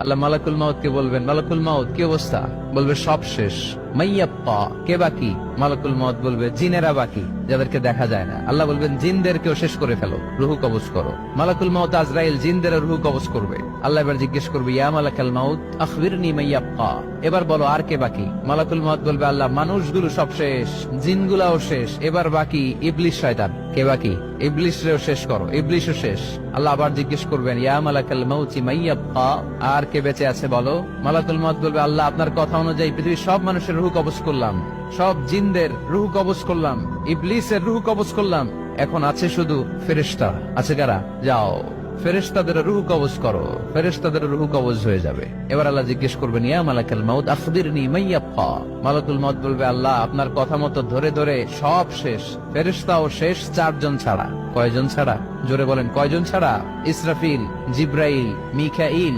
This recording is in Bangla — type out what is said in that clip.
আল্লাহ মালাকুল মাউত কে বলবেন, মালাকুল মাউত কি অবস্থা? বলবে সব শেষ। মাইয়াপ্পা, কে বাকি? মালাকুল মাউত বলবে জিনেরা বাকি, যাদেরকে দেখা যায় না। আল্লাহ বলবেন জিনদেরকেও শেষ করে ফেলো, রুহু কবজ করো। মালাকুল মাউত আজরাইল জিনদের রুহু কবজ করবে। আল্লাহ এবার জিজ্ঞেস করবে, ইয়া মালাকাল মাউত আখবিরনি মাইয়াপ্পা, এবার বলো আর কে বাকি? মালাকুল মাউত বলবে, আল্লাহ মানুষগুলো সব শেষ, জিনগুলাও শেষ, এবার বাকি ইবলিশ শয়তান। কে বাকি? ইবলিশরেও শেষ করো, ইবলিশও শেষ। আল্লাহ আবার জিজ্ঞেস করবেন, ইয়া মালাকাল মাউতি মাইয়াব্বা, আর কে বেঁচে আছে বলো? মালাকুল মাউত বলবে, আল্লাহ আপনার কথা অনুযায়ী পৃথিবীর সব মানুষের রুহু কবজ করলাম, সব জিনদের রুহু কবজ করলাম, ইবলিসের রুহু কবজ করলাম, এখন আছে শুধু ফেরেশতা। আছে কারা? যাও ফেরেশতাদের রুহু কবজ করো। ফেরেশতাদের রুহু কবজ হয়ে যাবে। এবার আল্লাহ জিজ্ঞেস করবেন, ইয়া মালাকাল মাউত আখবিরনি মাইয়াব্বা। মালাকুল মাউত বলবে, আল্লাহ আপনার কথা মতো ধরে ধরে সব শেষ, ফেরেশতাও শেষ, 4 জন ছাড়া। কয়জন ছাড়া? জোরে বলেন, কয়জন ছাড়া? ইসরাফিল, জিব্রাইল, মিকাইল,